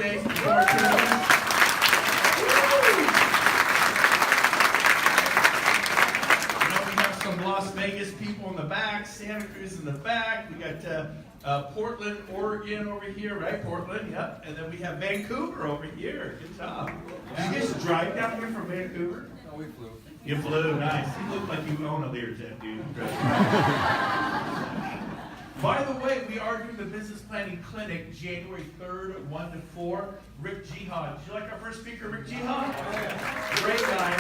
days before Christmas. We have some Las Vegas people in the back, Santa Cruz in the back. We got Portland, Oregon over here, right? Portland, yep. And then we have Vancouver over here. Good job. Did you guys drive down here from Vancouver? No, we flew. You flew, nice. You look like you own a Learjet, dude. By the way, we are doing the business planning clinic January 3rd, 1 to 4. Rick Jihad. Did you like our first speaker, Rick Jihad? Great guy.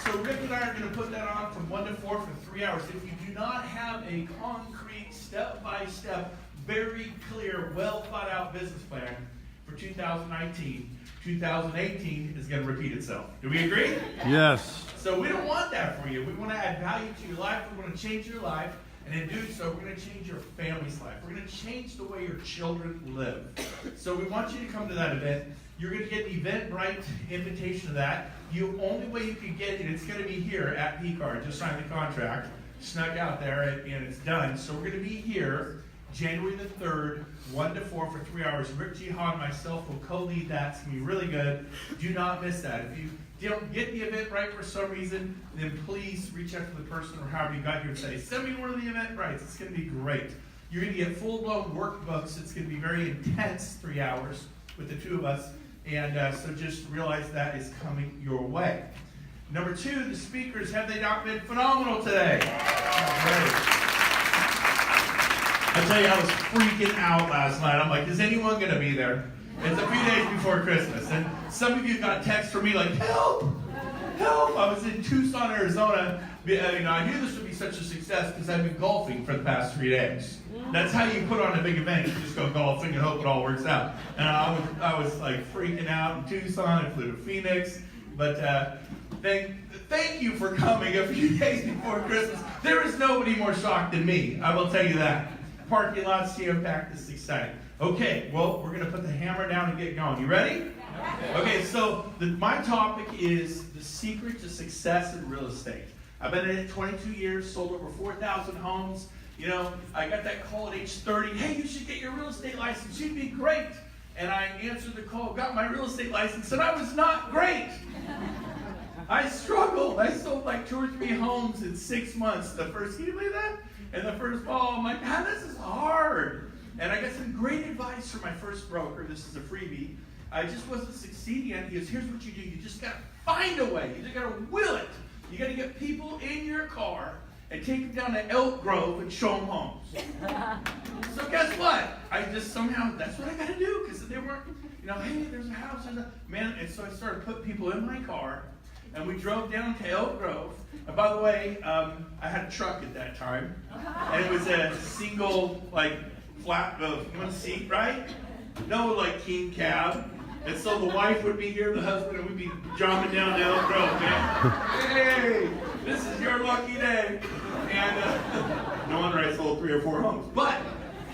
So Rick and I are going to put that on from 1 to 4 for 3 hours. If you do not have a concrete, step-by-step, very clear, well-thought-out business plan for 2019, 2018 is going to repeat itself. Do we agree? Yes. So we don't want that for you. We want to add value to your life. We want to change your life. And in doing so, we're going to change your family's life. We're going to change the way your children live. So we want you to come to that event. You're going to get the Eventbrite invitation to that. The only way you can get it, it's going to be here at PCAR. Just sign the contract. Snuck out there, and it's done. So we're going to be here January the 3rd, 1 to 4 for 3 hours. Rick Jihad and myself will co-lead that. It's going to be really good. Do not miss that. If you don't get the event right for some reason, then please reach out to the person or however you got here and say, send me one of the event rights. It's going to be great. You're going to get full-blown workbooks. It's going to be very intense 3 hours with the two of us. And so just realize that is coming your way. Number 2, the speakers, have they not been phenomenal today? Great. I tell you, I was freaking out last night. I'm like, is anyone going to be there? It's a few days before Christmas. And some of you got texts from me like, help, help. I was in Tucson, Arizona. I knew this would be such a success because I've been golfing for the past 3 days. That's how you put on a big event. You just go golfing and hope it all works out. And I was like freaking out in Tucson. I flew to Phoenix. But thank you for coming a few days before Christmas. There is nobody more shocked than me. I will tell you that. Parking lots, jam-packed. This is exciting. Okay, well, we're going to put the hammer down and get going. You ready? Okay, so my topic is the secret to success in real estate. I've been in it 22 years, sold over 4,000 homes. You know, I got that call at age 30. Hey, you should get your real estate license. You'd be great. And I answered the call, got my real estate license, and I was not great. I struggled. I sold like 2 or 3 homes in 6 months. Can you believe that? And the first fall, I'm like, man, this is hard. And I got some great advice from my first broker. This is a freebie. I just wasn't succeeding. And he goes, here's what you do. You just got to find a way. You just got to will it. You got to get people in your car and take them down to Elk Grove and show them homes. So guess what? I just somehow, that's what I got to do because they weren't, hey, there's a house. Man, and so I started putting people in my car. And we drove down to Elk Grove. And by the way, I had a truck at that time. And it was a single, flat, one seat, right? No, king cab. And so the wife would be here, the husband, and we'd be jumping down to Elk Grove, man. Hey, this is your lucky day. And no wonder I sold 3 or 4 homes. But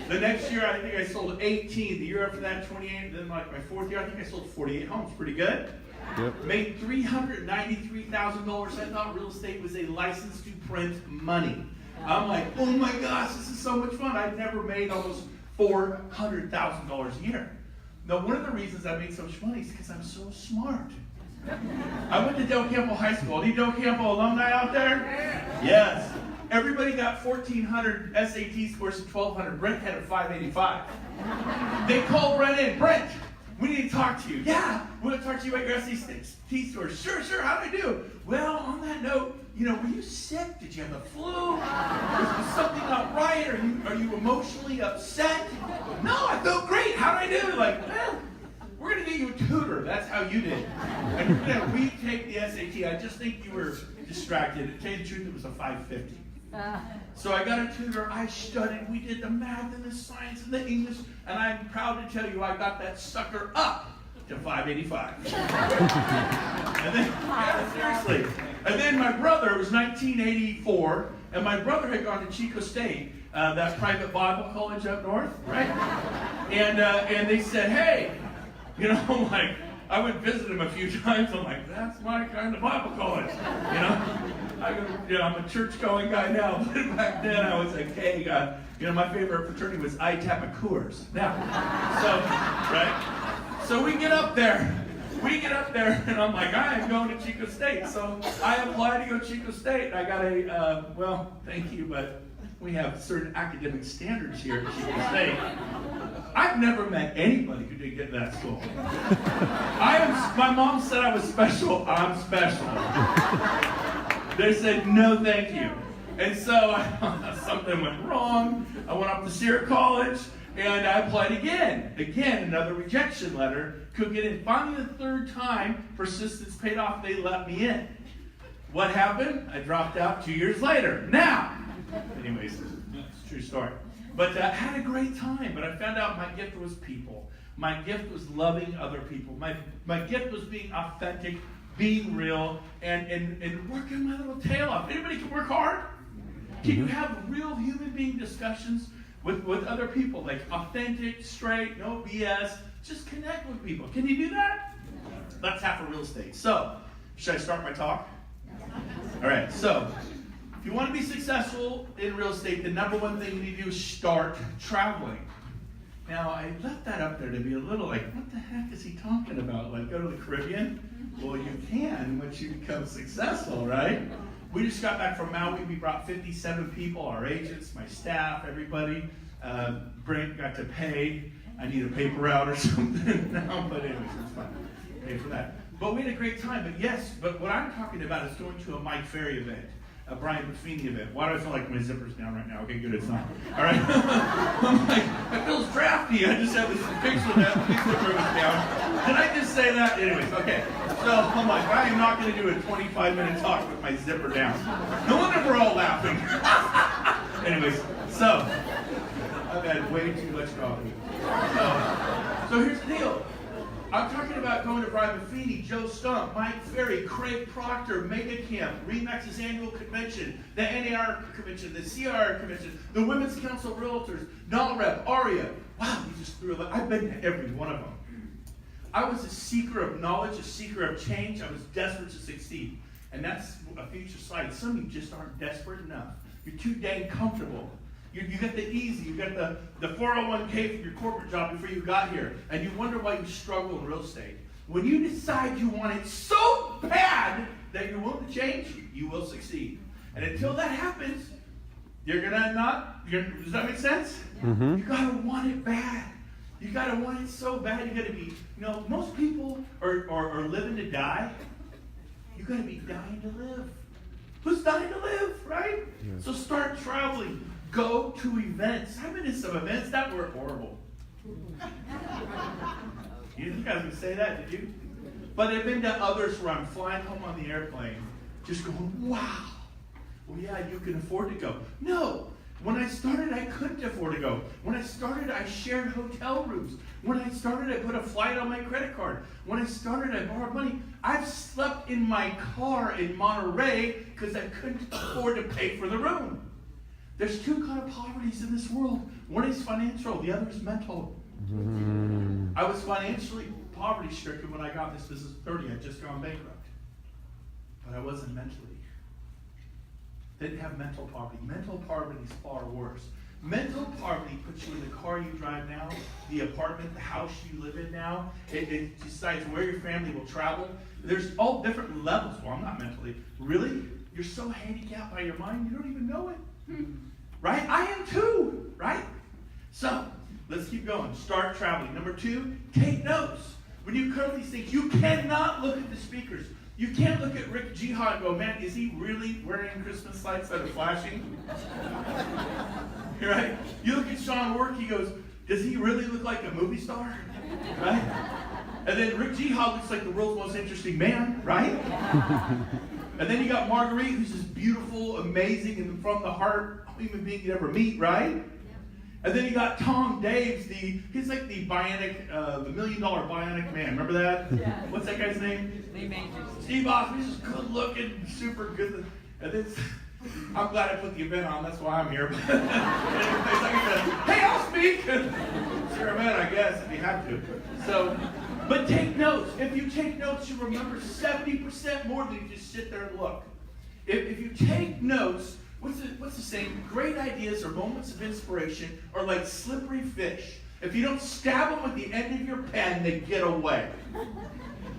the next year, I think I sold 18. The year after that, 28. Then my 4th year, I think I sold 48 homes. Pretty good. Yep. Made $393,000. I thought real estate was a license to print money. I'm like, oh my gosh, this is so much fun. I'd never made almost $400,000 a year. Now, one of the reasons I made so much money is because I'm so smart. I went to Del Campo High School. Any Del Campo alumni out there? Yes. Everybody got 1,400 SAT scores and 1,200. Brent had a 585. They called Brent in. Brent, we need to talk to you. Yeah, we want to talk to you about your SAT scores. Sure, how'd I do? Well, on that note, were you sick? Did you have the flu? Was something not right? Are you emotionally upset? No, I felt great. How'd I do? We're going to get you a tutor. That's how you did. And you're going to retake the SAT. I just think you were distracted. To tell you the truth, it was a 550. So I got a tutor. I studied. We did the math and the science and the English. And I'm proud to tell you I got that sucker up to 585. And then, seriously. And then my brother, it was 1984, and my brother had gone to Chico State, that private Bible college up north, right? And they said, hey, I would visit him a few times. I'm like, that's my kind of Bible college, I'm a church-going guy now, but back then I was like, hey, my favorite fraternity was Iappa Coors. Now, So we get up there. And I'm like, I am going to Chico State. So I applied to go to Chico State. I got well, thank you, but we have certain academic standards here at Chico State. I've never met anybody who didn't get to that school. My mom said I was special. I'm special. They said, no, thank you. And so something went wrong. I went up to Sierra College, and I applied again. Again, another rejection letter. Couldn't get in. Finally, the third time, persistence paid off. They let me in. What happened? I dropped out 2 years later. Now, anyways, it's a true story. But I had a great time. But I found out my gift was people. My gift was loving other people. My gift was being authentic, being real, and working my little tail off. Anybody can work hard? Can you have real human being discussions with other people? Like authentic, straight, no BS. Just connect with people. Can you do that? That's half of real estate. So, should I start my talk? All right, so if you want to be successful in real estate, the number one thing you need to do is start traveling. Now, I left that up there to be a little like, what the heck is he talking about? Like, go to the Caribbean? Well, you can once you become successful, right? We just got back from Maui. We brought 57 people, our agents, my staff, everybody. Brent got to pay. I need a paper route or something now, but anyways, it's fine. Pay for that. But we had a great time. But what I'm talking about is going to a Mike Ferry event, a Brian Buffini event. Why do I feel like my zipper's down right now? Okay, good, it's not. All right. I'm like, it feels drafty. I just have this picture that the zipper was down. Did I just say that? Anyways, okay. So I'm like, I am not going to do a 25-minute talk with my zipper down. No wonder we're all laughing. Anyways, so I've had way too much coffee. So here's the deal. I'm talking about going to Brian Buffini, Joe Stump, Mike Ferry, Craig Proctor, Mega Camp, RE/MAX's annual convention, the NAR convention, the CR convention, the Women's Council of Realtors, NALREP, ARIA. Wow, you just threw a lot. I've been to every one of them. I was a seeker of knowledge, a seeker of change. I was desperate to succeed. And that's a future slide. Some of you just aren't desperate enough. You're too dang comfortable. You got the easy, you got the 401k from your corporate job before you got here, and you wonder why you struggle in real estate. When you decide you want it so bad that you're willing to change, you will succeed. And until that happens, you're gonna not, does that make sense? Mm-hmm. You gotta want it bad. You gotta want it so bad, you gotta be, most people are living to die. You gotta be dying to live. Who's dying to live, right? Yes. So start traveling. Go to events. I've been to some events that were horrible. You didn't think I was going to say that, did you? But I've been to others where I'm flying home on the airplane, just going, wow. Well, yeah, you can afford to go. No. When I started, I couldn't afford to go. When I started, I shared hotel rooms. When I started, I put a flight on my credit card. When I started, I borrowed money. I've slept in my car in Monterey because I couldn't afford to pay for the room. There's two kind of poverties in this world. One is financial, the other is mental. I was financially poverty stricken when I got this business at 30. I'd just gone bankrupt. But I wasn't mentally. Didn't have mental poverty. Mental poverty is far worse. Mental poverty puts you in the car you drive now, the apartment, the house you live in now. It decides where your family will travel. There's all different levels. Well, I'm not mentally. Really? You're so handicapped by your mind, you don't even know it. Right? I am too, right? So, let's keep going. Start traveling. Number 2, take notes. When you cover these things, you cannot look at the speakers. You can't look at Rick Jihad and go, man, is he really wearing Christmas lights that are flashing? Right? You look at Sean Work, he goes, does he really look like a movie star? Right? And then Rick Jihad looks like the world's most interesting man, right? And then you got Marguerite, who's this beautiful, amazing, and from the heart human being you'd ever meet, right? Yep. And then you got Tom Daves, he's like the bionic, the $1 million bionic man. Remember that? Yeah. What's that guy's name? Steve Austin. He's just good looking, super good. And then I'm glad I put the event on. That's why I'm here. Hey, I'll speak. Sure, man, I guess if you have to. So. But take notes. If you take notes, you remember 70% more than you just sit there and look. If you take notes, what's the saying? Great ideas or moments of inspiration are like slippery fish. If you don't stab them with the end of your pen, they get away.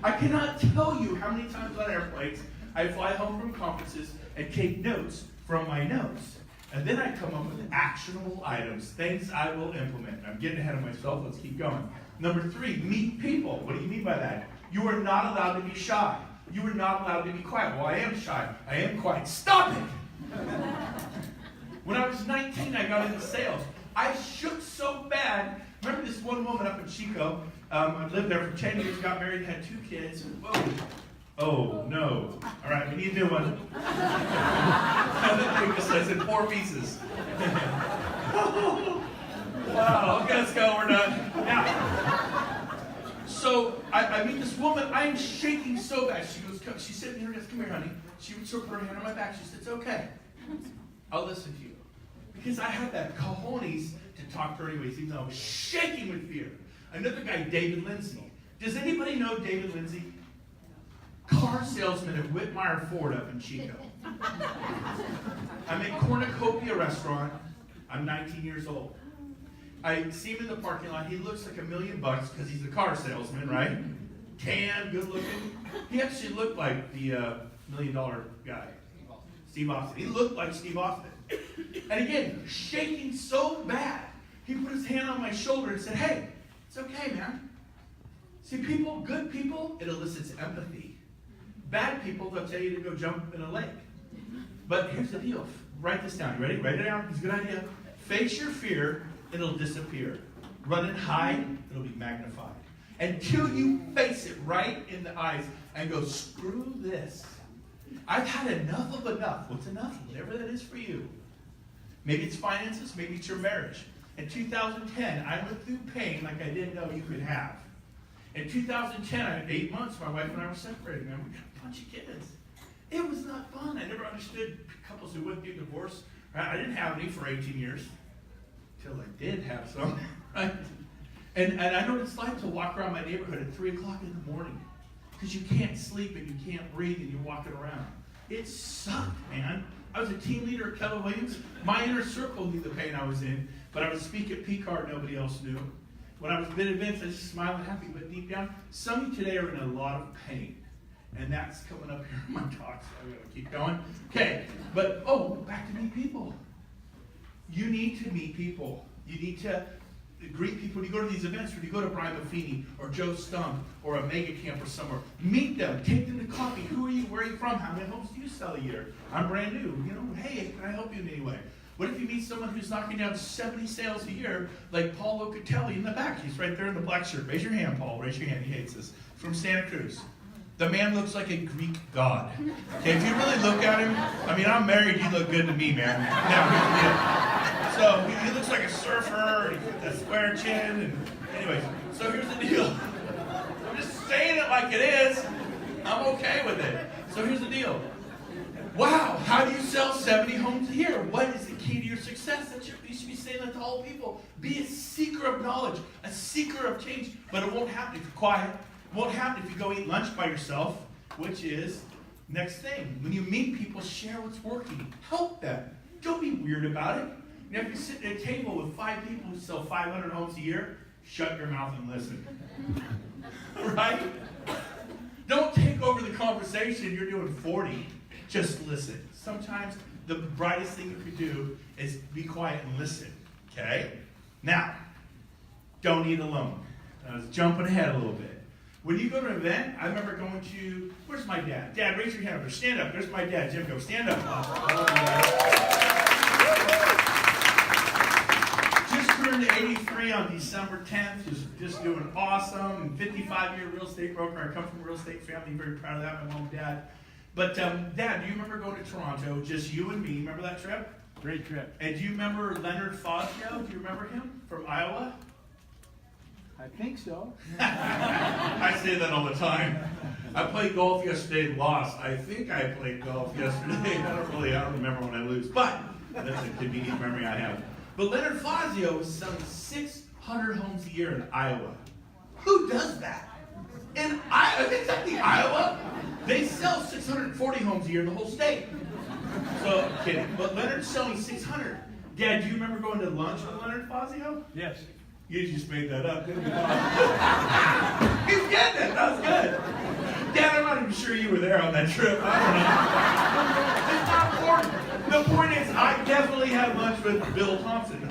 I cannot tell you how many times on airplanes I fly home from conferences and take notes from my notes. And then I come up with actionable items, things I will implement. I'm getting ahead of myself. Let's keep going. Number 3, meet people. What do you mean by that? You are not allowed to be shy. You are not allowed to be quiet. Well, I am shy. I am quiet. Stop it! When I was 19, I got into sales. I shook so bad. Remember this one woman up in Chico? I lived there for 10 years, got married, had 2 kids. Whoa. Oh, no. All right, we need a new one. It's in 4 pieces. Wow, okay, let's go. We're done. Now, so I meet this woman. I'm shaking so bad. She's sitting here. Come here, honey. She would put her hand on my back. She said, it's okay. I'll listen to you. Because I had that cojones to talk to her anyways, even though I was shaking with fear. Another guy, David Lindsay. Does anybody know David Lindsay? Car salesman at Whitmire Ford up in Chico. I'm at Cornucopia Restaurant. I'm 19 years old. I see him in the parking lot. He looks like $1 million because he's a car salesman, right? Tan, good looking. He actually looked like the $1 million guy, Steve Austin. He looked like Steve Austin. And again, shaking so bad, he put his hand on my shoulder and said, hey, it's okay, man. See, people, good people, it elicits empathy. Bad people, they'll tell you to go jump in a lake. But here's the deal. Write this down. You ready? Write it down. It's a good idea. Face your fear, it'll disappear. Run and hide, it'll be magnified. Until you face it right in the eyes and go, screw this. I've had enough of enough. What's enough? Whatever that is for you. Maybe it's finances, maybe it's your marriage. In 2010, I went through pain like I didn't know you could have. In 2010, I had 8 months, my wife and I were separated. Man, we got a bunch of kids. It was not fun. I never understood couples who went through divorce. Right? I didn't have any for 18 years. Until I did have some. Right? And I know what it's like to walk around my neighborhood at 3 o'clock in the morning. Because you can't sleep and you can't breathe and you're walking around. It sucked, man. I was a team leader at Keller Williams. My inner circle knew the pain I was in, but I would speak at P-Card, nobody else knew. When I was at events, I was just smiling happy, but deep down, some of you today are in a lot of pain. And that's coming up here in my talk, so I'm going to keep going. Okay, but, back to meet people. You need to meet people. You need to greet people. When you go to these events, when you go to Brian Buffini or Joe Stump or a mega camp or somewhere, meet them, take them to coffee. Who are you? Where are you from? How many homes do you sell a year? I'm brand new. Hey, can I help you in any way? What if you meet someone who's knocking down 70 sales a year, like Paul Locatelli in the back? He's right there in the black shirt. Raise your hand, Paul. Raise your hand. He hates this. From Santa Cruz. The man looks like a Greek god. Okay, if you really look at him, I'm married, you look good to me, man. Now, so he looks like a surfer, he's got that square chin, and anyways, so here's the deal. I'm just saying it like it is. I'm okay with it. So here's the deal. Wow, how do you sell 70 homes a year? What is the key to your success? You should be saying that to all people. Be a seeker of knowledge, a seeker of change, but it won't happen if you're quiet. It won't happen if you go eat lunch by yourself, which is next thing. When you meet people, share what's working. Help them. Don't be weird about it. If you sit at a table with 5 people who sell 500 homes a year, shut your mouth and listen. Right? Don't take over the conversation. You're doing 40. Just listen. Sometimes the brightest thing you could do is be quiet and listen. Okay? Now, don't eat alone. I was jumping ahead a little bit. When you go to an event, I remember going to, where's my dad? Dad, raise your hand up there. Stand up. There's my dad. Jim, go. Stand up. Just turned 83 on December 10th. Just doing awesome. 55-year real estate broker. I come from a real estate family. Very proud of that. My mom and dad. But, Dad, do you remember going to Toronto? Just you and me. Remember that trip? Great trip. And do you remember Leonard Fazio? Do you remember him from Iowa? I think so. I say that all the time. I played golf yesterday and lost. I think I played golf yesterday. I don't remember when I lose. But that's a convenient memory I have. But Leonard Fazio is selling 600 homes a year in Iowa. Who does that? In Iowa? Exactly, Iowa? They sell 640 homes a year in the whole state. So, I'm kidding. But Leonard's selling 600. Dad, do you remember going to lunch with Leonard Fazio? Yes. You just made that up, didn't you? He's getting it. That was good. Dad, I'm not even sure you were there on that trip. I don't know. It's not important. The point is, I definitely had lunch with Bill Thompson,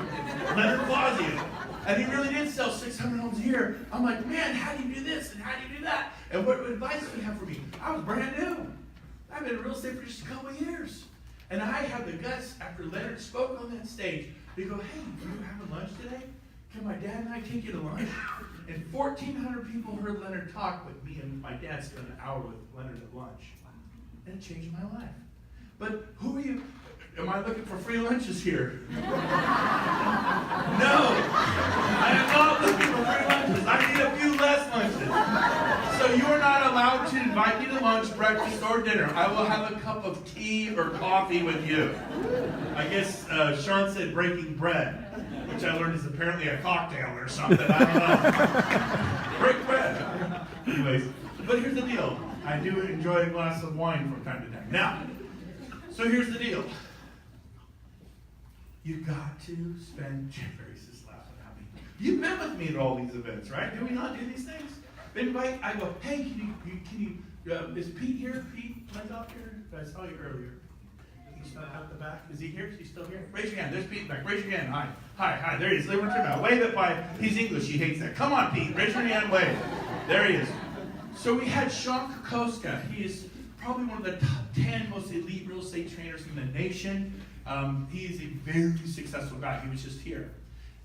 Leonard Blasio, and he really did sell 600 homes a year. I'm like, man, how do you do this and how do you do that? And what advice do you have for me? I was brand new. I've been in real estate for just a couple of years. And I had the guts, after Leonard spoke on that stage, to go, hey, are you having lunch today? Can my dad and I take you to lunch? And 1,400 people heard Leonard talk with me, and my dad spent an hour with Leonard at lunch. And it changed my life. But who are you? Am I looking for free lunches here? No, I am not looking for free lunches. I need a few less lunches. So you are not allowed to invite me to lunch, breakfast, or dinner. I will have a cup of tea or coffee with you. I guess Sean said breaking bread, which I learned is apparently a cocktail or something. I don't know. Break bread. Anyways, but here's the deal. I do enjoy a glass of wine from time to time. Now, so here's the deal. You've got to spend, Jim Barry's just laughing at me. You've been with me at all these events, right? Do we not do these things? Invite, I go, hey, is Pete here? Pete Blendoff here? I saw you earlier. He's not out the back. Is he here? Is he still here? Raise your hand. There's Pete back. Raise your hand. Hi. Hi. There he is. Turn out. Wave it by. He's English. He hates that. Come on, Pete. Raise your hand. Wave. There he is. So we had Sean Kokoska. He is probably one of the top 10 most elite real estate trainers in the nation. He is a very successful guy. He was just here.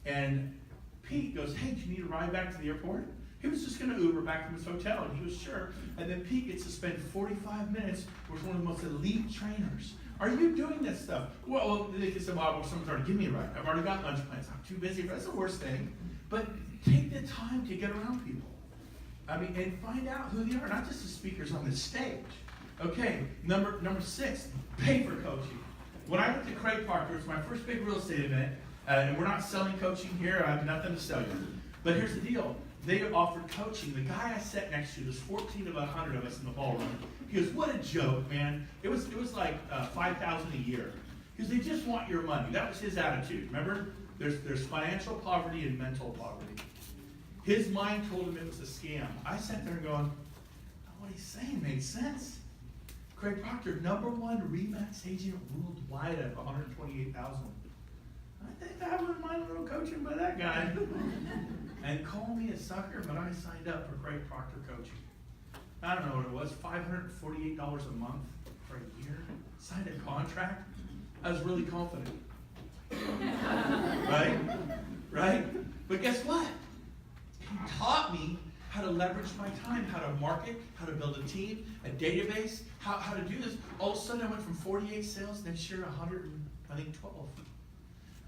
And Pete goes, hey, do you need a ride back to the airport? He was just going to Uber back from his hotel, and he was sure. And then Pete gets to spend 45 minutes with one of the most elite trainers. Are you doing this stuff? Well, they can say, well, someone's already given me a ride. I've already got lunch plans. I'm too busy. That's the worst thing. But take the time to get around people. I mean, and find out who they are, not just the speakers on the stage. Okay, number 6, pay for coaching. When I went to Craig Parker, it was my first big real estate event, and we're not selling coaching here. I have nothing to sell you. But here's the deal. They offered coaching. The guy I sat next to, there's 14 of 100 of us in the ballroom. He goes, what a joke, man. It was like $5,000 a year. Because they just want your money. That was his attitude. Remember? There's financial poverty and mental poverty. His mind told him it was a scam. I sat there and going, what he's saying made sense. Craig Proctor, #1 RE/MAX agent worldwide at 128,000. I think I wouldn't mind a little coaching by that guy. And call me a sucker, but I signed up for Craig Proctor coaching. I don't know what it was, $548 a month for a year. Signed a contract. I was really confident. Right? But guess what? He taught me how to leverage my time, how to market, how to build a team, a database, how to do this. All of a sudden I went from 48 sales, next year 112.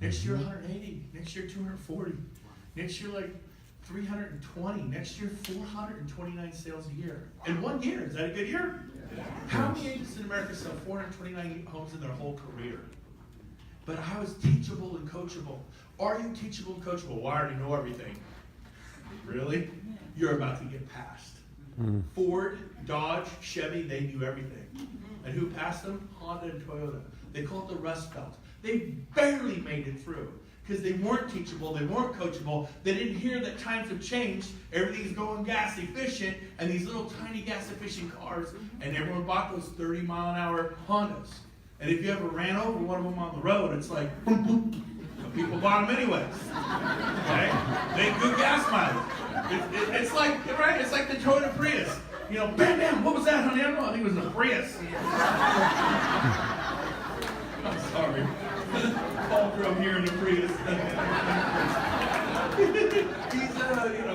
Next year 180, next year 240. Next year like 320, next year 429 sales a year. In 1 year, is that a good year? Yeah. How many agents in America sell 429 homes in their whole career? But I was teachable and coachable. Are you teachable and coachable? Well, I already know everything. Really? You're about to get passed. Ford, Dodge, Chevy, they knew everything. And who passed them? Honda and Toyota. They call it the Rust Belt. They barely made it through because they weren't teachable, they weren't coachable, they didn't hear that times have changed, everything's going gas efficient, and these little tiny gas efficient cars, and everyone bought those 30-mile-an-hour Hondas. And if you ever ran over one of them on the road, it's like, boom, boom. People bought them anyways. Okay? They had good gas mileage. It's like, right? It's like the Toyota Prius. You know, bam, bam, what was that, honey? I don't know. I think it was a Prius. I'm sorry. Paul drove here in the Prius. He's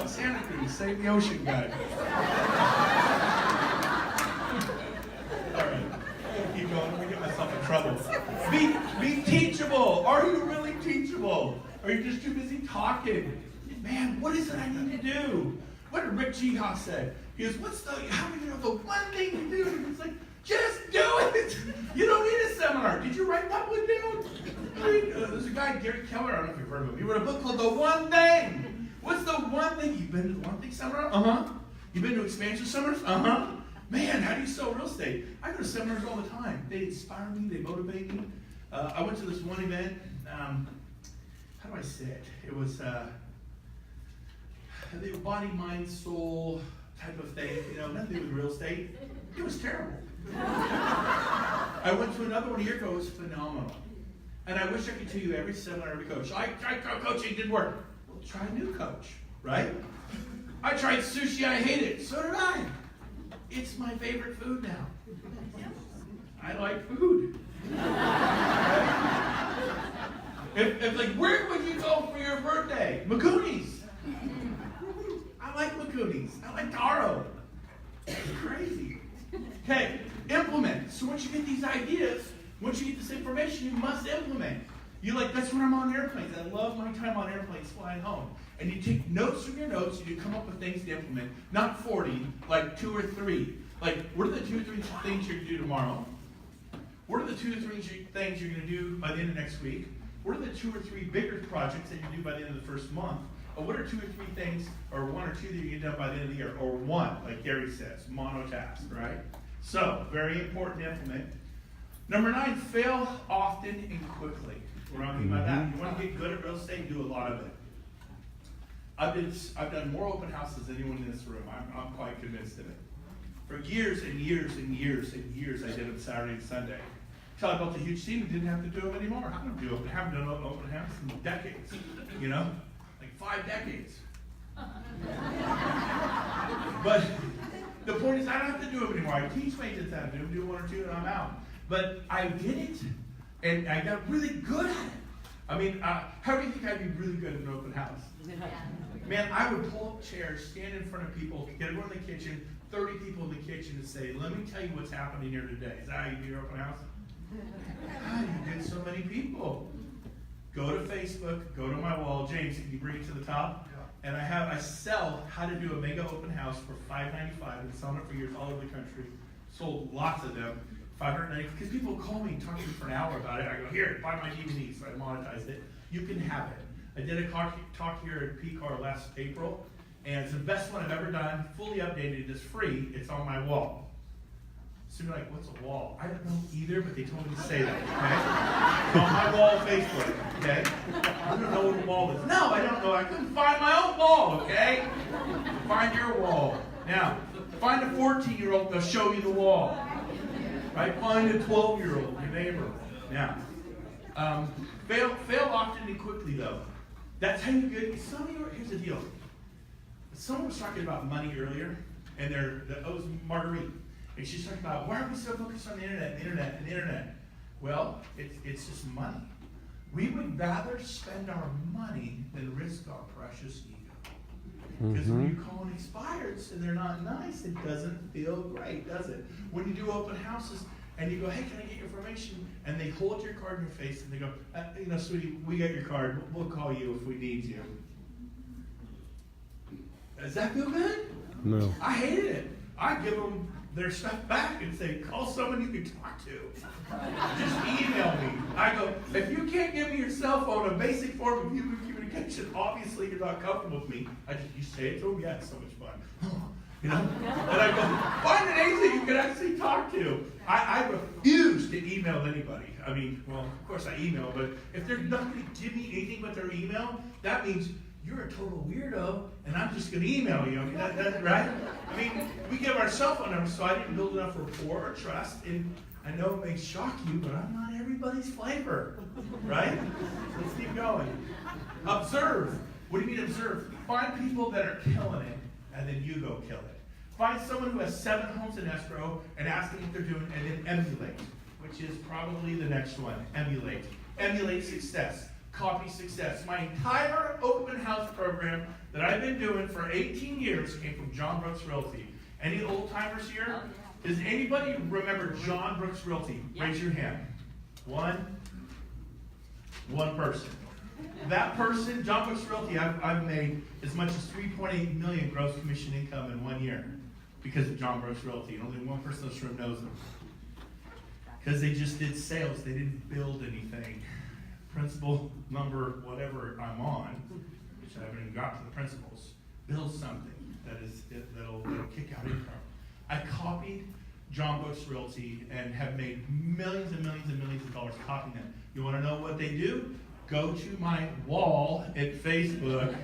Santa Cruz, save the ocean guy. All right. Keep going. Let me get myself in trouble. Be teachable. Are you really teachable? Are you just too busy talking? Man, what is it I need to do? What did Rick Jihas say? He goes, how do you know the one thing to do? And he's like, just do it. You don't need a seminar. Did you write that one down? There's a guy, Gary Keller, I don't know if you've heard of him. He wrote a book called The One Thing. What's the one thing? You've been to the One Thing seminar? Uh-huh. You've been to expansion seminars? Uh-huh. Man, how do you sell real estate? I go to seminars all the time. They inspire me. They motivate me. I went to this one event. How do I say it? It was the body, mind, soul type of thing, nothing to do with real estate. It was terrible. I went to another one a year ago, it was phenomenal. And I wish I could tell you every seminar, every coach. I tried coaching, didn't work. Well, try a new coach, right? I tried sushi, I hate it. So did I. It's my favorite food now. I like food. If like, where would you go for your birthday? Macooni's. I like Macooni's. I like taro. It's crazy. Okay, implement. So once you get these ideas, once you get this information, you must implement. That's when I'm on airplanes. I love my time on airplanes flying home. And you take notes from your notes and you come up with things to implement. Not 40, like 2 or 3. Like, what are the 2 or 3 things you're going to do tomorrow? What are the 2 or 3 things you're going to do by the end of next week? What are the 2 or 3 bigger projects that you do by the end of the first month? Or what are 2 or 3 things, or 1 or 2 that you get done by the end of the year? Or 1, like Gary says, monotask, right? So, very important to implement. Number 9, fail often and quickly. We're talking about that. You want to get good at real estate, do a lot of it. I've done more open houses than anyone in this room. I'm quite convinced of it. For years and years and years and years, I did them Saturday and Sunday. Until I built a huge team and didn't have to do them anymore. I haven't done open house in decades. Like 5 decades. But the point is, I don't have to do them anymore. I teach mates that time to do 1 or 2 and I'm out. But I did it, and I got really good at it. I mean, how do you think I'd be really good at an open house? Man, I would pull up chairs, stand in front of people, get everyone in the kitchen, 30 people in the kitchen, and say, let me tell you what's happening here today. Is that how you do your open house? God, you get so many people. Go to Facebook, go to my wall. James, can you bring it to the top? And I sell how to do a mega open house for $5.95 and selling it for years all over the country. Sold lots of them. $5.90, because people call me and talk to me for an hour about it. I go, here, buy my DVD, so I monetized it. You can have it. I did a talk here at PCAR last April, and it's the best one I've ever done, fully updated, it's free, it's on my wall. So you're like, what's a wall? I don't know either, but they told me to say that, okay? On my wall Facebook, okay? I don't know what a wall is. No, I don't know, I couldn't find my own wall, okay? Find your wall. Now, find a 14-year-old, they'll show you the wall. Right? Find a 12-year-old, your neighbor. Now, fail often and quickly, though. That's how you get. Here's the deal. Someone was talking about money earlier, and it was Marguerite, and she's talking about why are we so focused on the internet? Well, it's just money. We would rather spend our money than risk our precious ego. Because when you call an expired and they're not nice, it doesn't feel great, does it? When you do open houses and you go, hey, can I get your information? And they hold your card in your face and they go, sweetie, we got your card. We'll call you if we need you. Does that feel good? No. I hated it. I give them their stuff back and say, call someone you can talk to. Just email me. I go, if you can't give me your cell phone, a basic form of human communication, obviously you're not comfortable with me. You say it to them, yeah, it's so much fun. And I go, find an agent you can actually talk to. I refuse to email anybody. I mean, well, of course I email, but if they're not going to give me anything but their email, that means you're a total weirdo, and I'm just going to email you. That, right? I mean, we give our cell phone numbers, so I didn't build enough rapport or trust. And I know it may shock you, but I'm not everybody's flavor, right? Let's keep going. Observe. What do you mean observe? Find people that are killing it, and then you go kill it. Find someone who has 7 homes in escrow and ask them what they're doing, and then emulate, which is probably the next one. Emulate. Emulate success. Copy success. My entire open house program that I've been doing for 18 years came from John Brooks Realty. Any old timers here? Does anybody remember John Brooks Realty? Raise your hand. One person. That person, John Brooks Realty, I've made as much as $3.8 million gross commission income in 1 year because of John Brooks Realty. And only one person in this room knows them. Because they just did sales. They didn't build anything. Principle number whatever I'm on, which I haven't even got to the principles, build something that'll kick out income. I copied John Brooks Realty and have made millions and millions and millions of dollars copying them. You want to know what they do? go to my wall at Facebook,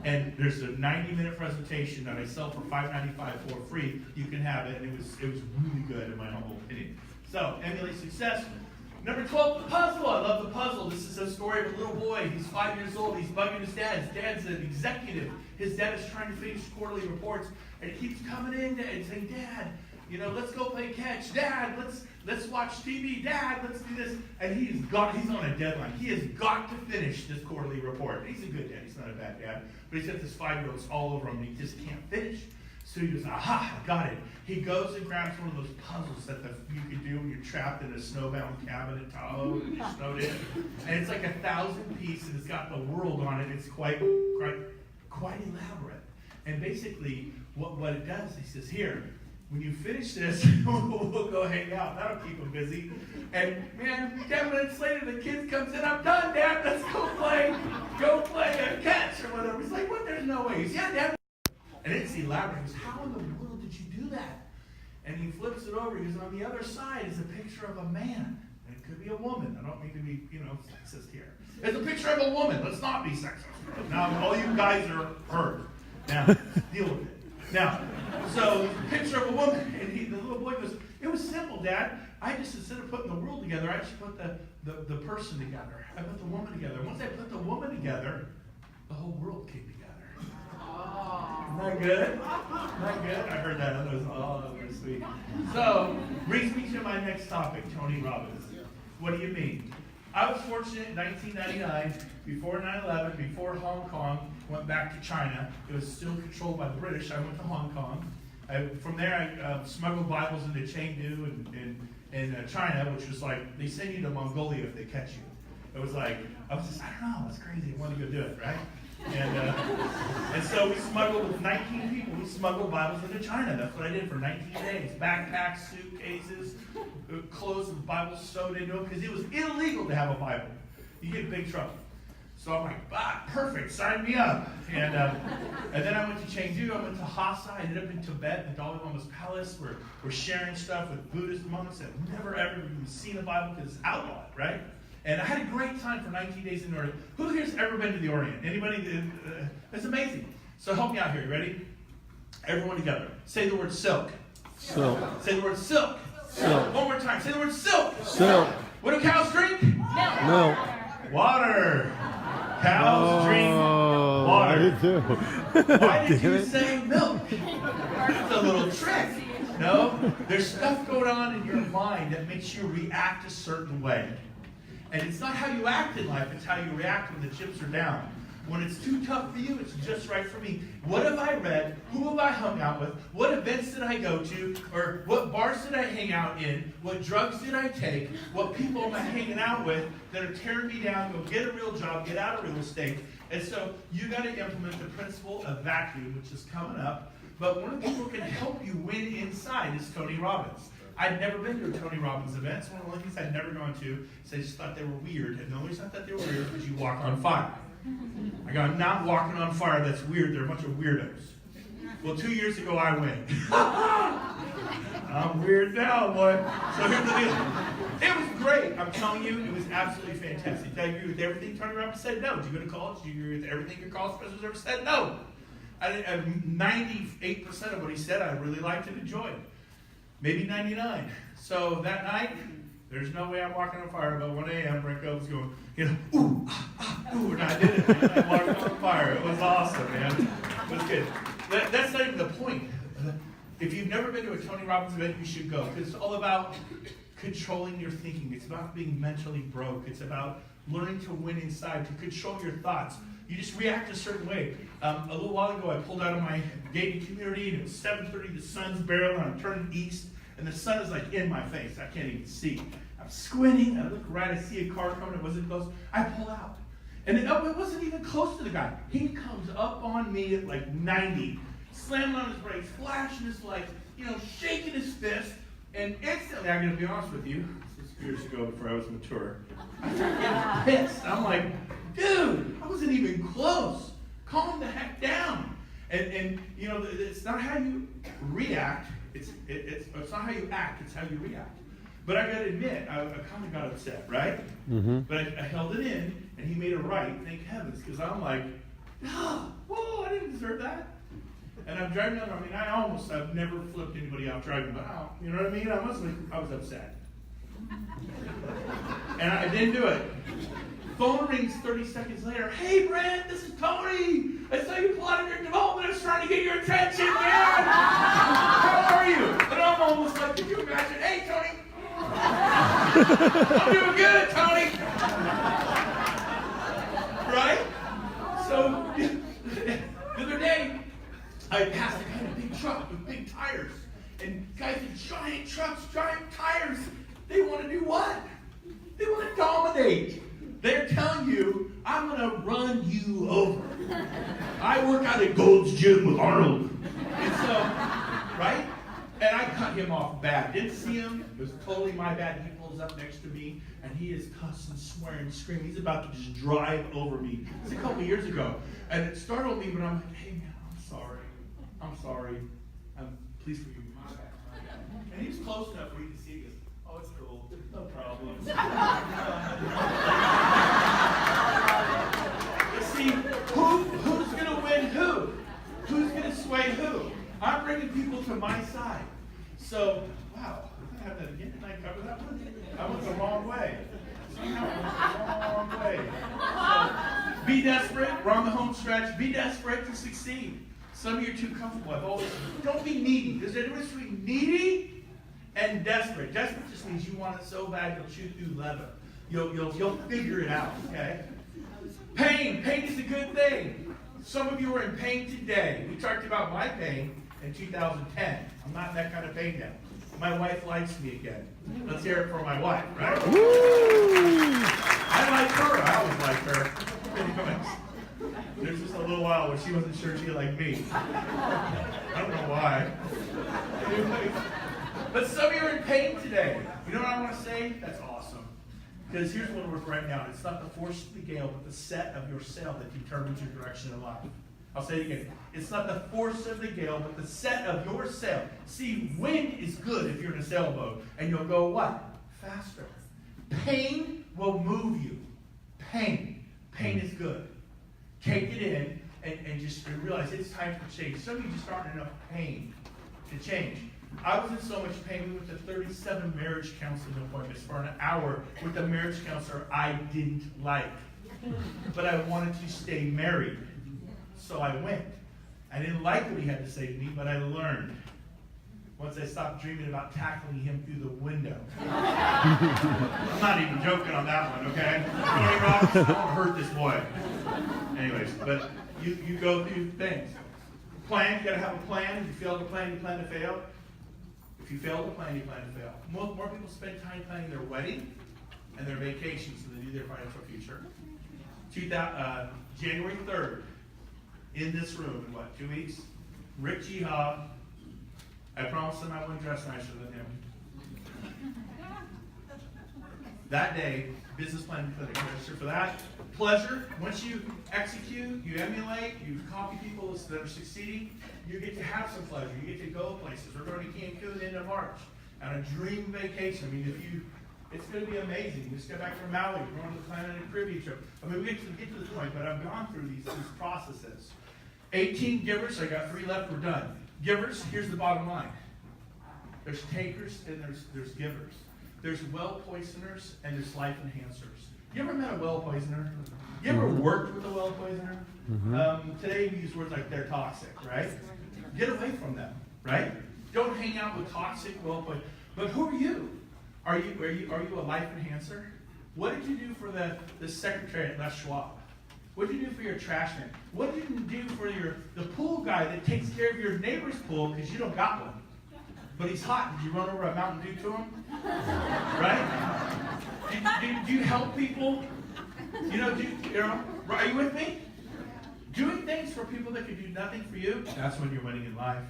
and there's a 90-minute presentation that I sell for $5.95 for free. You can have it, and it was really good in my humble opinion. So, emulate success. Number 12, the puzzle. I love the puzzle. This is a story of a little boy. He's 5 years old. He's bugging his dad. His dad's an executive. His dad is trying to finish quarterly reports, and he keeps coming in and saying, Dad, let's go play catch. Dad, let's watch TV. Dad, let's do this. And he's on a deadline. He has got to finish this quarterly report. He's a good dad. He's not a bad dad. But he's got this 5-year-old all over him, and he just can't finish. So he goes, aha, I got it. He goes and grabs one of those puzzles that you could do when you're trapped in a snowbound cabin in Tahoe and you're snowed in. And it's like 1,000 pieces, and it's got the world on it. It's quite elaborate. And basically, what it does, he says, here, when you finish this, we'll go hang out. That'll keep him busy. And man, 10 minutes later, the kid comes in. I'm done, Dad. Let's go play a catch or whatever. He's like, what? There's no way. He's, yeah, Dad. And it's elaborate. He goes, how in the world did you do that? And he flips it over. He goes, on the other side is a picture of a man. And it could be a woman. I don't mean to be, sexist here. It's a picture of a woman. Let's not be sexist. Now, all you guys are hurt. Now, deal with it. Now, so, picture of a woman. And the little boy goes, it was simple, Dad. I just, instead of putting the world together, I just put the person together. I put the woman together. Once I put the woman together, the whole world came together. Isn't that good? Not good? I heard that. That was very sweet. So, brings me to my next topic, Tony Robbins. What do you mean? I was fortunate in 1999, before 9/11, before Hong Kong went back to China. It was still controlled by the British. I went to Hong Kong. From there, I smuggled Bibles into Chengdu and China, which was like, they send you to Mongolia if they catch you. It was like, I don't know, it's crazy. I wanted to go do it, right? And so we smuggled with 19 people. We smuggled Bibles into China. That's what I did for 19 days. Backpacks, suitcases, clothes with Bibles sewed into them, because it was illegal to have a Bible. You get in big trouble. So I'm like, perfect, sign me up. And then I went to Chengdu. I went to Lhasa. I ended up in Tibet, in the Dalai Lama's palace. We're sharing stuff with Buddhist monks that have never ever even seen a Bible because it's outlawed, right? And I had a great time for 19 days in the Orient. Who here's ever been to the Orient? Anybody? It's amazing. So help me out here. You ready? Everyone together. Say the word silk. Silk. Say the word silk. Silk. One more time. Say the word silk. Silk. What do cows drink? Milk. Water. Cows drink water. I did too. Why did you say milk? That's a little trick. No? There's stuff going on in your mind that makes you react a certain way. And it's not how you act in life, it's how you react when the chips are down. When it's too tough for you, it's just right for me. What have I read? Who have I hung out with? What events did I go to? Or what bars did I hang out in? What drugs did I take? What people am I hanging out with that are tearing me down? Go get a real job, get out of real estate. And so you got to implement the principle of vacuum, which is coming up. But one of the people who can help you win inside is Tony Robbins. I'd never been to a Tony Robbins event. It's one of the only things I'd never gone to. So I just thought they were weird. And the only reason I thought they were weird is because you walk on fire. I go, I'm not walking on fire. That's weird. They're a bunch of weirdos. Well, 2 years ago, I went. I'm weird now, boy. So here's the deal. It was great. I'm telling you, it was absolutely fantastic. Did I agree with everything Tony Robbins said? No. Did you go to college? Did you agree with everything your college professors ever said? No. 98% of what he said, I really liked and enjoyed. Maybe 99. So that night, there's no way I'm walking on fire. About 1 a.m., Brent Gove was going, ooh, ooh, and I did it. Man. I walked on fire. It was awesome, man. It was good. That's not even the point. If you've never been to a Tony Robbins event, you should go. Because it's all about controlling your thinking. It's about being mentally broke. It's about learning to win inside, to control your thoughts. You just react a certain way. A little while ago, I pulled out of my gated community, and it was 7:30. The sun's barreling. I'm turning east, and the sun is like in my face. I can't even see. I'm squinting. I look right. I see a car coming. It wasn't close. I pull out, and it wasn't even close to the guy. He comes up on me at like 90, slamming on his brakes, flashing his lights, shaking his fist, and instantly, I'm going to be honest with you. This was years ago before I was mature. I started getting pissed. I'm like, dude, I wasn't even close. Calm the heck down. And it's not how you react. It's not how you act. It's how you react. But I got to admit, I kind of got upset, right? But I held it in, and he made it right, thank heavens, because I'm like, whoa, I didn't deserve that. And I'm driving down, I've never flipped anybody off driving, but you know what I mean? I was upset. And I didn't do it. Phone rings 30 seconds later. Hey, Brent, this is Tony. I saw you plotting your development. I was trying to get your attention, man. How are you? And I'm almost like, can you imagine? Hey, Tony. I'm doing good, Tony. Right? So, the other day, I passed a kind of big truck with big tires. And guys with giant trucks, giant tires, they want to do what? They want to dominate. They're telling you, I'm going to run you over. I work out at Gold's Gym with Arnold. And so, right? And I cut him off bad. Didn't see him. It was totally my bad. He pulls up next to me, and he is cussing, swearing, screaming. He's about to just drive over me. It's a couple years ago. And it startled me, but I'm like, hey, man, I'm sorry. Please forgive me. My bad. And he was close enough for you to see. He goes, oh, it's cool. No problem. See, who's going to win who? Who's going to sway who? I'm bringing people to my side. So, wow, I have that again. Did I cover that one? I went the wrong way. Somehow I went the wrong way. So, be desperate. We're on the home stretch. Be desperate to succeed. Some of you are too comfortable. Don't be needy. There's a difference between needy and desperate. Desperate just means you want it so bad you'll chew through leather. You'll figure it out, okay? Pain. Pain is a good thing. Some of you are in pain today. We talked about my pain in 2010. I'm not in that kind of pain now. My wife likes me again. Let's hear it for my wife, right? Woo! I like her. I always liked her. Anyways, there's just a little while where she wasn't sure she liked me. I don't know why. Anyways, but some of you are in pain today. You know what I want to say? That's awesome. Because here's what we're right now. It's not the force of the gale, but the set of your sail that determines your direction in life. I'll say it again. It's not the force of the gale, but the set of your sail. See, wind is good if you're in a sailboat. And you'll go what? Faster. Pain will move you. Pain. Pain is good. Take it in and just realize it's time for change. Some of you just aren't in enough pain to change. I was in so much pain. We went to 37 marriage counseling appointments for an hour with a marriage counselor I didn't like. But I wanted to stay married. So I went. I didn't like what he had to say to me, but I learned. Once I stopped dreaming about tackling him through the window. I'm not even joking on that one, okay? Tony Robbins, I don't hurt this boy. Anyways, but you go through things. Plan, you gotta have a plan. If you fail to plan, you plan to fail. If you fail to plan, you plan to fail. More people spend time planning their wedding and their vacations than they do their financial future. January 3rd, in this room, in what, 2 weeks? Rick Jihad. I promised him I wouldn't dress nicer than him. That day, business plan clinic register for that. Pleasure, once you execute, you emulate, you copy people that are succeeding, you get to have some pleasure. You get to go places. We're going to Cancun in March on a dream vacation. It's going to be amazing. We just got back from Maui. We're going to the Planet Caribbean trip. We get to this point, but I've gone through these processes. 18 givers. I got 3 left. We're done. Givers. Here's the bottom line. There's takers and there's givers. There's well poisoners and there's life enhancers. You ever met a well poisoner? You ever worked with a well poisoner? Today we use words like they're toxic, right? Get away from them, right? Don't hang out with toxic well poisoners. But who are you? Are you a life enhancer? What did you do for the secretary at Les Schwab? What did you do for your trash man? What did you do for the pool guy that takes care of your neighbor's pool because you don't got one? But he's hot. Did you run over a Mountain Dew to him? Right? Do you help people? Are you with me? Doing things for people that can do nothing for you, that's when you're winning in life.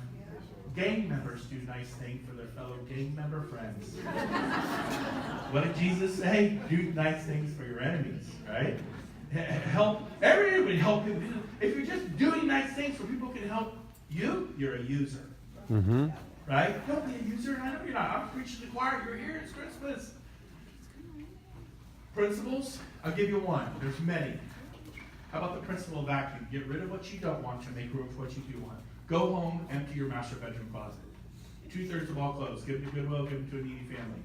Gang members do nice things for their fellow gang member friends. What did Jesus say? Do nice things for your enemies, right? Everybody help people. If you're just doing nice things for people who can help you, you're a user. right? Don't be a user. I know you're not. I'm preaching to the choir. You're here. It's Christmas. Principles, I'll give you one. There's many. How about the principle of vacuum? Get rid of what you don't want to make room for what you do want. Go home, empty your master bedroom closet. 2/3 of all clothes. Give them to Goodwill, give them to a needy family.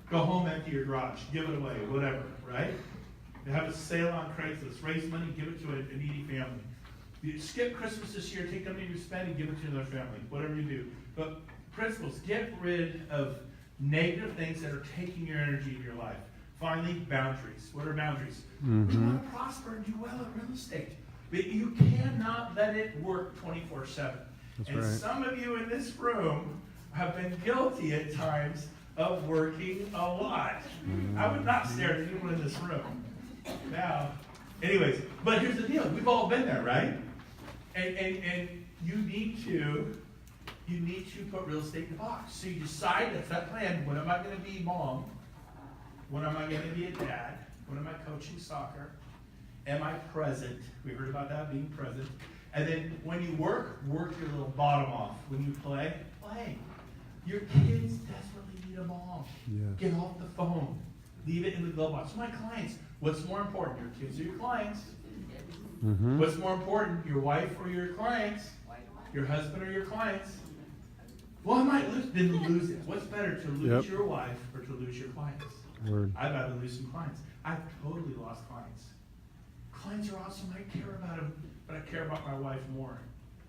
Go home, empty your garage. Give it away, whatever, right? They have a sale on Craigslist. Raise money, give it to a needy family. You skip Christmas this year, take the money you spend and give it to another family. Whatever you do. But principles, get rid of negative things that are taking your energy in your life. Finally, boundaries. What are boundaries? We want to prosper and do well in real estate. But you cannot let it work 24/7. And right. some of you in this room have been guilty at times of working a lot. I would not stare at anyone in this room. Now, anyways, but here's the deal. We've all been there, right? And you need to put real estate in the box. So you decide, that's that plan. When am I going to be mom? When am I going to be a dad? When am I coaching soccer? Am I present? We heard about that, being present. And then when you work your little bottom off. When you play. Your kids desperately need a mom. Yes. Get off the phone. Leave it in the glove box. My clients, what's more important? Your kids or your clients? What's more important? Your wife or your clients? Your husband or your clients? Well, I might lose it. What's better, to lose your wife or to lose your clients? Word. I'd rather lose some clients. I've totally lost clients. Clients are awesome. I care about them, but I care about my wife more.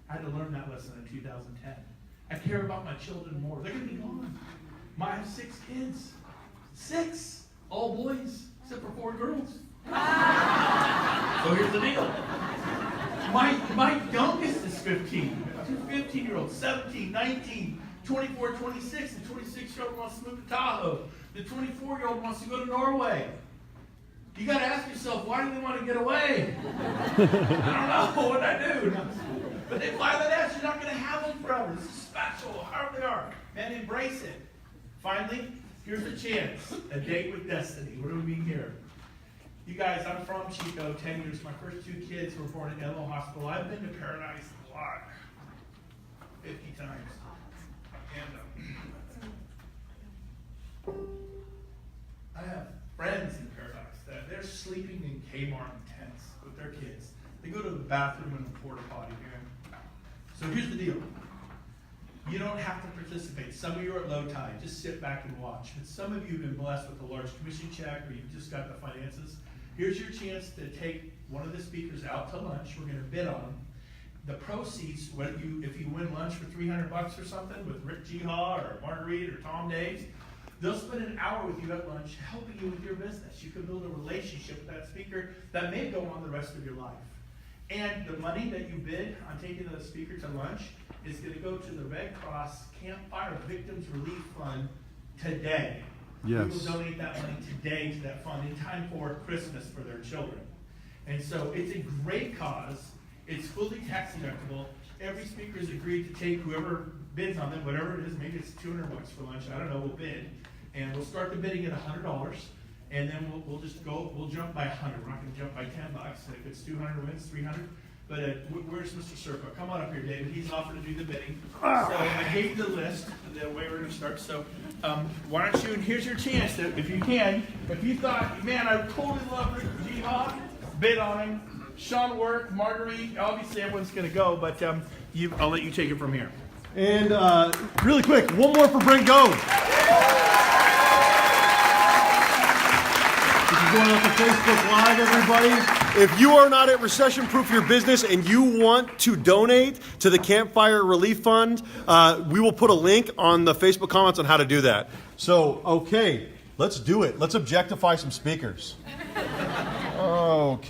I had to learn that lesson in 2010. I care about my children more. They're going to be gone. I have 6 kids. 6. All boys, except for 4 girls. So here's the deal. My youngest is 15. 2 15-year-olds, 17, 19, 24, 26. The 26-year-old wants to move to Tahoe. The 24-year-old wants to go to Norway. You got to ask yourself, why do they want to get away? I don't know what I do. But they fly that ass. You're not going to have them forever. This is special. However they are. Man, embrace it. Finally, here's a chance. A date with destiny. What do we mean here? You guys, I'm from Chico, 10 years. My first 2 kids were born at Enloe Hospital. I've been to Paradise a lot. 50 times. And I have friends in Paradise that they're sleeping in Kmart tents with their kids. They go to the bathroom in a porta potty, man. So here's the deal. You don't have to participate. Some of you are at low tide. Just sit back and watch. But some of you have been blessed with a large commission check, or you've just got the finances. Here's your chance to take one of the speakers out to lunch. We're going to bid on them. The proceeds, if you win lunch for $300 or something with Rick Jiha or Marguerite or Tom Daves, they'll spend an hour with you at lunch helping you with your business. You can build a relationship with that speaker that may go on the rest of your life. And the money that you bid on taking the speaker to lunch is going to go to the Red Cross Campfire Victims Relief Fund today. Yes. We will donate that money today to that fund in time for Christmas for their children. And so it's a great cause. It's fully tax deductible. Every speaker has agreed to take whoever bids on them, whatever it is. Maybe it's $200 for lunch. I don't know. We'll bid, and we'll start the bidding at $100, and then we'll just go. We'll jump by 100. We're not going to jump by $10. If it's 200 wins, 300. But where's Mr. Serpa? Come on up here, David. He's offered to do the bidding. So I gave the list, the way we're going to start. So why don't you? And here's your chance, if you can. If you thought, man, I totally love Rick Jiha, bid on him. Sean Work, Marguerite, obviously everyone's going to go, but I'll let you take it from here. And really quick, one more for Brent Gove. This is going up to Facebook Live, everybody. If you are not at Recession Proof Your Business and you want to donate to the Campfire Relief Fund, we will put a link on the Facebook comments on how to do that. So, okay, let's do it. Let's objectify some speakers. Okay.